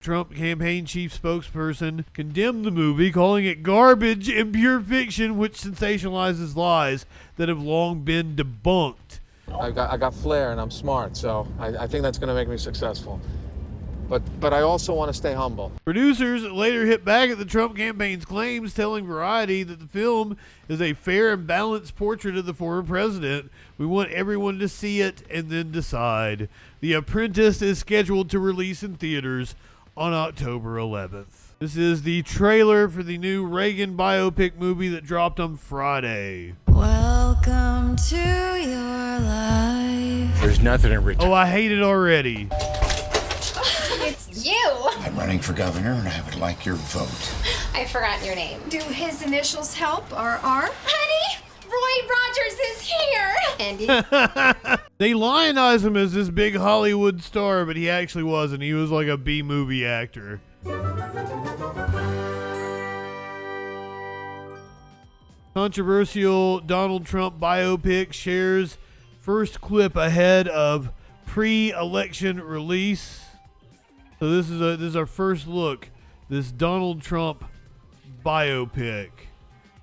Trump campaign chief spokesperson condemned the movie, calling it garbage and pure fiction, which sensationalizes lies that have long been debunked. I got flair and I'm smart, so I think that's going to make me successful. But I also want to stay humble. Producers later hit back at the Trump campaign's claims, telling Variety that the film is a fair and balanced portrait of the former president. We want everyone to see it and then decide. The Apprentice is scheduled to release in theaters on October 11th. This is the trailer for the new Reagan biopic movie that dropped on Friday. Welcome to your life. There's nothing in return. Oh, I hate it already. It's you! I'm running for governor and I would like your vote. I forgot your name. Do his initials help or are? Honey, Roy Rogers is here! Andy. They lionize him as this big Hollywood star, but he actually wasn't. He was like a B-movie actor. Controversial Donald Trump biopic shares first clip ahead of pre-election release. So this is our first look. This Donald Trump biopic.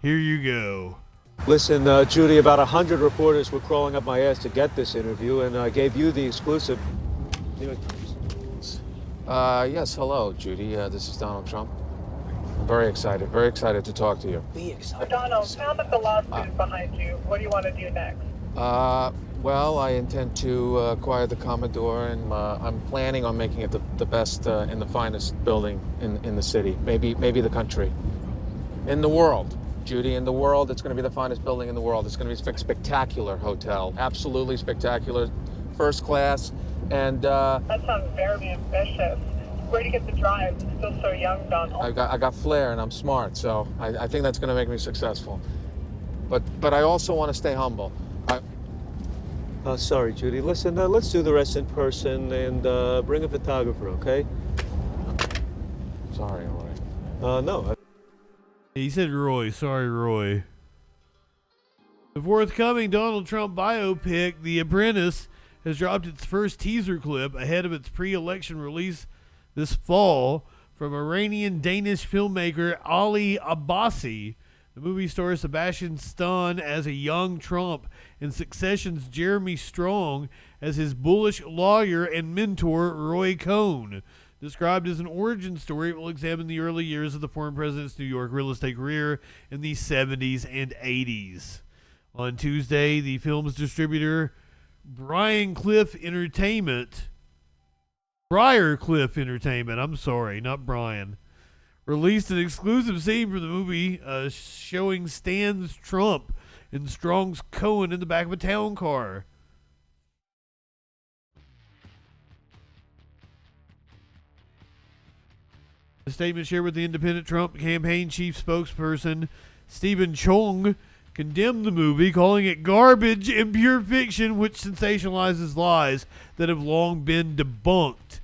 Here you go. Listen, Judy, about 100 reporters were crawling up my ass to get this interview, and I gave you the exclusive. New York Times. Yes, hello, Judy. This is Donald Trump. I'm very excited to talk to you. Be excited. Donald, now that the lawsuit is behind you, what do you want to do next? Well, I intend to acquire the Commodore, and I'm planning on making it the best and the finest building in the city, maybe the country, in the world. Judy, in the world, it's going to be the finest building in the world. It's going to be a spectacular hotel, absolutely spectacular, first class, and That sounds very ambitious. Where do you get the drive? You're still so young, Donald. I got flair and I'm smart, so I think that's going to make me successful. But I also want to stay humble. Sorry, Judy. Listen, let's do the rest in person and bring a photographer, okay? Sorry, Roy. No. He said Roy. Sorry, Roy. The forthcoming Donald Trump biopic, The Apprentice, has dropped its first teaser clip ahead of its pre-election release this fall from Iranian-Danish filmmaker Ali Abbasi. The movie stars Sebastian Stan as a young Trump and Succession's Jeremy Strong as his bullish lawyer and mentor, Roy Cohn. Described as an origin story, it will examine the early years of the former president's New York real estate career in the 70s and 80s. On Tuesday, the film's distributor, Briarcliff Entertainment, released an exclusive scene from the movie showing Stan's Trump and Strong's Cohen in the back of a town car. The statement shared with the independent Trump campaign chief spokesperson Stephen Chung condemned the movie, calling it garbage and pure fiction, which sensationalizes lies that have long been debunked.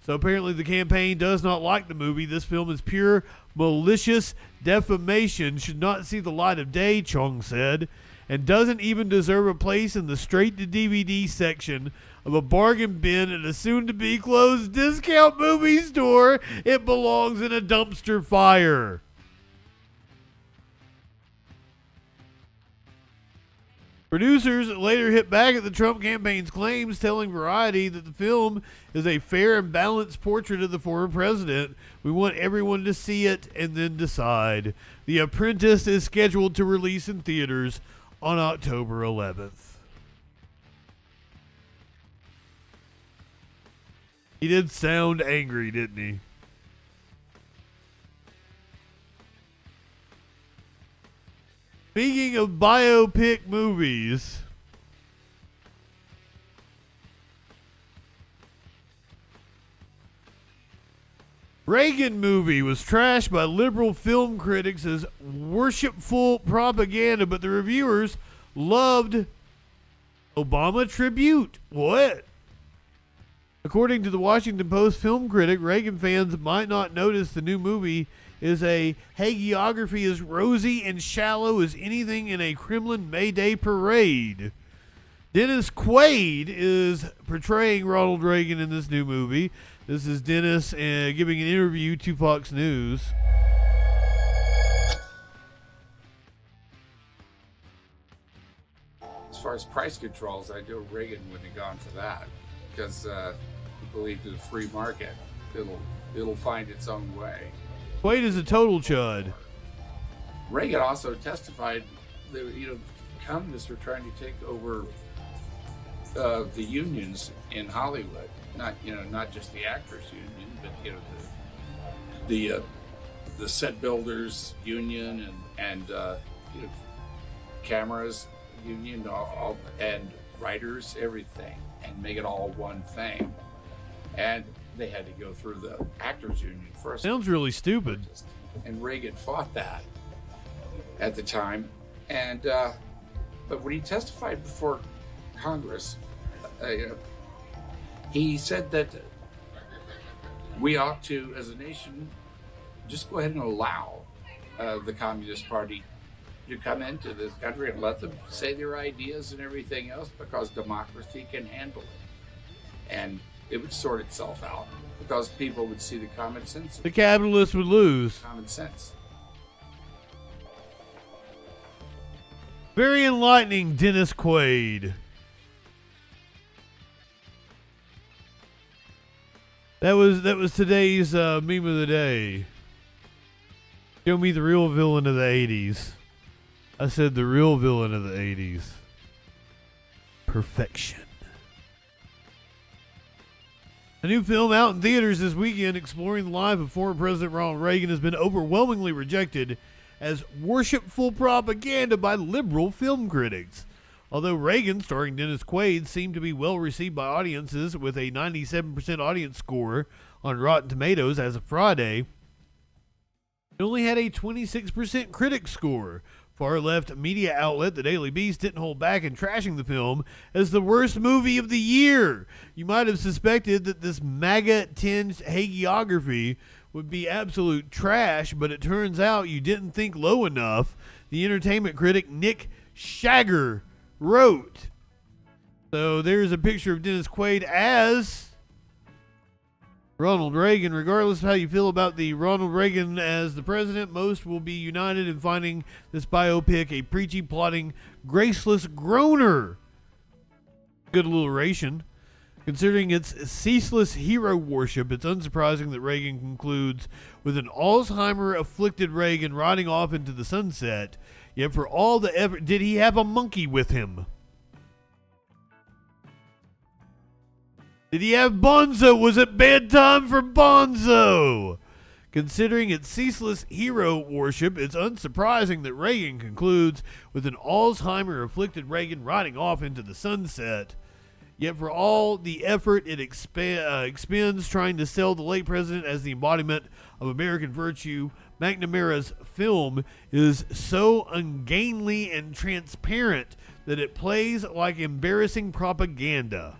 So apparently the campaign does not like the movie. This film is pure malicious defamation, should not see the light of day, Chung said, and doesn't even deserve a place in the straight-to-DVD section of a bargain bin at a soon-to-be closed discount movie store. It belongs in a dumpster fire. Producers later hit back at the Trump campaign's claims, telling Variety that the film is a fair and balanced portrait of the former president. We want everyone to see it and then decide. The Apprentice is scheduled to release in theaters on October 11th. He did sound angry, didn't he? Speaking of biopic movies, Reagan movie was trashed by liberal film critics as worshipful propaganda, but the reviewers loved Obama tribute. What? According to the Washington Post film critic, Reagan fans might not notice the new movie is a hagiography as rosy and shallow as anything in a Kremlin May Day parade. Dennis Quaid is portraying Ronald Reagan in this new movie. This is Dennis giving an interview to Fox News. As far as price controls, I know Reagan wouldn't have gone for that because he believed in a free market. It'll find its own way. Quaid is a total chud. Reagan also testified that communists were trying to take over the unions in Hollywood, not just the actors union, but the set builders union and cameras union, all and writers, everything, and make it all one thing. And they had to go through the actors union first. Sounds really stupid. And Reagan fought that at the time. And but when he testified before Congress, he said that we ought to, as a nation, just go ahead and allow the Communist Party to come into this country and let them say their ideas and everything else, because democracy can handle it. And it would sort itself out because people would see the common sense. The capitalists would lose. Common sense. Very enlightening, Dennis Quaid. That was today's meme of the day. Show me the real villain of the 80s. I said the real villain of the 80s. Perfection. A new film out in theaters this weekend exploring the life of former President Ronald Reagan has been overwhelmingly rejected as worshipful propaganda by liberal film critics. Although Reagan, starring Dennis Quaid, seemed to be well received by audiences with a 97% audience score on Rotten Tomatoes as of Friday, it only had a 26% critic score. Far-left media outlet The Daily Beast didn't hold back in trashing the film as the worst movie of the year. You might have suspected that this MAGA-tinged hagiography would be absolute trash, but it turns out you didn't think low enough, the entertainment critic Nick Shagger wrote. So there's a picture of Dennis Quaid as Ronald Reagan. Regardless of how you feel about the Ronald Reagan as the president, most will be united in finding this biopic a preachy, plotting, graceless groaner. Good alliteration. Considering its ceaseless hero worship, it's unsurprising that Reagan concludes with an Alzheimer-afflicted Reagan riding off into the sunset. Yet for all the effort, did he have a monkey with him? Did he have Bonzo? Was it bedtime for Bonzo? Considering its ceaseless hero worship, it's unsurprising that Reagan concludes with an Alzheimer-afflicted Reagan riding off into the sunset. Yet for all the effort it expends trying to sell the late president as the embodiment of American virtue, McNamara's film is so ungainly and transparent that it plays like embarrassing propaganda.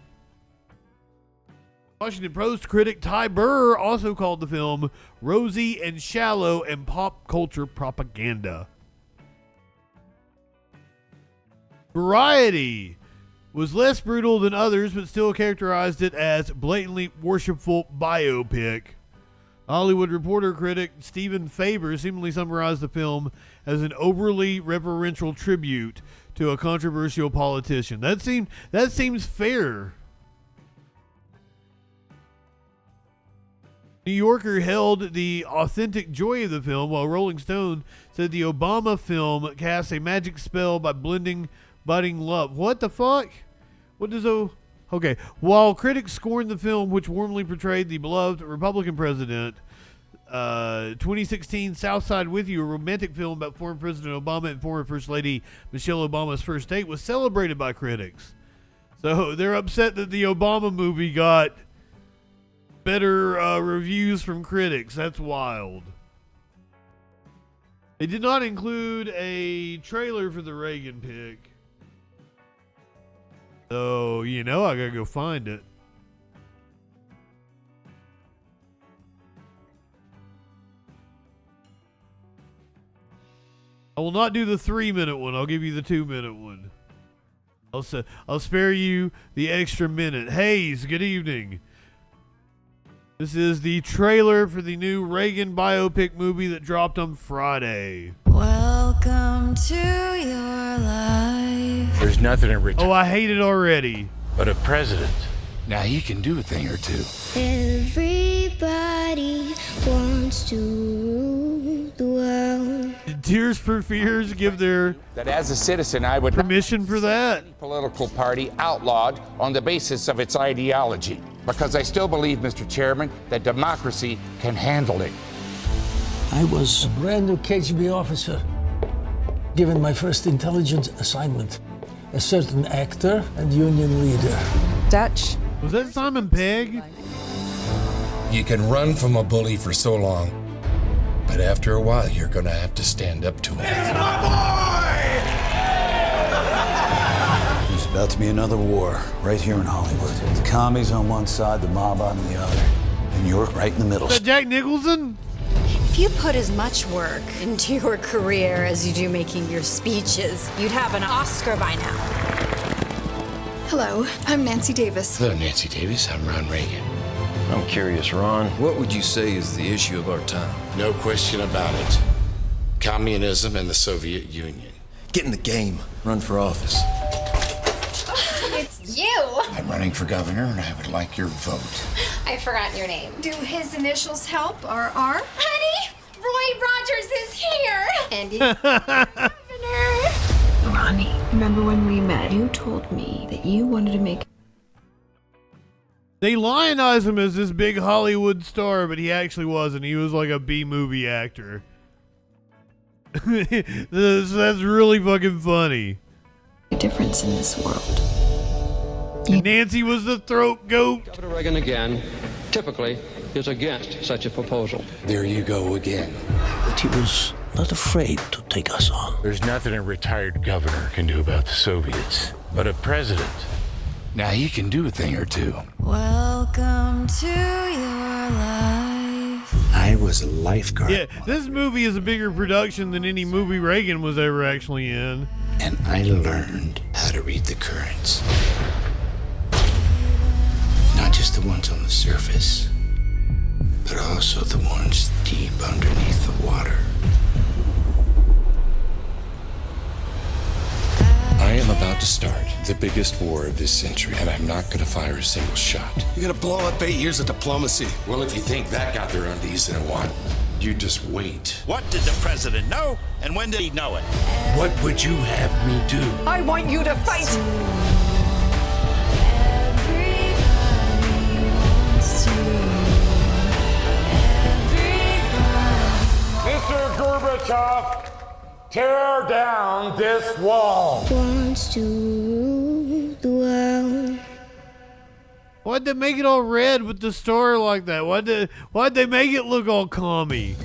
Washington Post critic Ty Burr also called the film rosy and shallow and pop culture propaganda. Variety was less brutal than others, but still characterized it as blatantly worshipful biopic. Hollywood Reporter critic Stephen Faber seemingly summarized the film as an overly reverential tribute to a controversial politician. That seems fair. New Yorker held the authentic joy of the film, while Rolling Stone said the Obama film casts a magic spell by blending budding love. What the fuck? What does okay. While critics scorned the film, which warmly portrayed the beloved Republican president, 2016 Southside With You, a romantic film about former President Obama and former First Lady Michelle Obama's first date, was celebrated by critics. So they're upset that the Obama movie got better reviews from critics. That's wild. They did not include a trailer for the Reagan pick. So, I gotta go find it. I will not do the 3-minute one. I'll give you the 2-minute one. I'll spare you the extra minute. Hayes, good evening. This is the trailer for the new Reagan biopic movie that dropped on Friday. Welcome to your life. There's nothing in return Oh, I hate it already. but a president. Now he can do a thing or two. Everybody wants to rule the world. Did Tears for Fears give their That as a citizen, I would permission for that? political party outlawed on the basis of its ideology. Because I still believe, Mr. Chairman, that democracy can handle it. I was a brand new KGB officer, given my first intelligence assignment. A certain actor and union leader. Dutch. Was that Simon Pegg? You can run from a bully for so long, but after a while, you're gonna have to stand up to him. It's my boy! There's about to be another war right here in Hollywood. The commies on one side, the mob on the other, and you're right in the middle. Is that Jack Nicholson? If you put as much work into your career as you do making your speeches, you'd have an Oscar by now. Hello, I'm Nancy Davis. Hello, Nancy Davis. I'm Ron Reagan. I'm curious, Ron. What would you say is the issue of our time? No question about it. Communism and the Soviet Union. Get in the game. Run for office. It's you. I'm running for governor and I would like your vote. I forgot your name. Do his initials help, or R? Honey, Roy Rogers is here. And he's governor. Ronnie, remember when we met? You told me that you wanted to make... They lionize him as this big Hollywood star, but he actually wasn't. He was like a B-movie actor. That's really fucking funny. a difference in this world. And Nancy was the throat goat. Governor Reagan again, typically, is against such a proposal. There you go again. But he was not afraid to take us on. There's nothing a retired governor can do about the Soviets, but a president. Now he can do a thing or two. Welcome to your life. I was a lifeguard. Yeah, this movie is a bigger production than any movie Reagan was ever actually in. And I learned how to read the currents. Not just the ones on the surface, but also the ones deep underneath the water. I am about to start the biggest war of this century, and I'm not gonna fire a single shot. You're gonna blow up 8 years of diplomacy. Well, if you think that got their undies in a wad, you just wait. What did the president know, and when did he know it? What would you have me do? I want you to fight! Mr. Gorbachev, tear down this wall. Wants to rule the world. Why'd they make it all red with the star like that? Why'd they make it look all commie?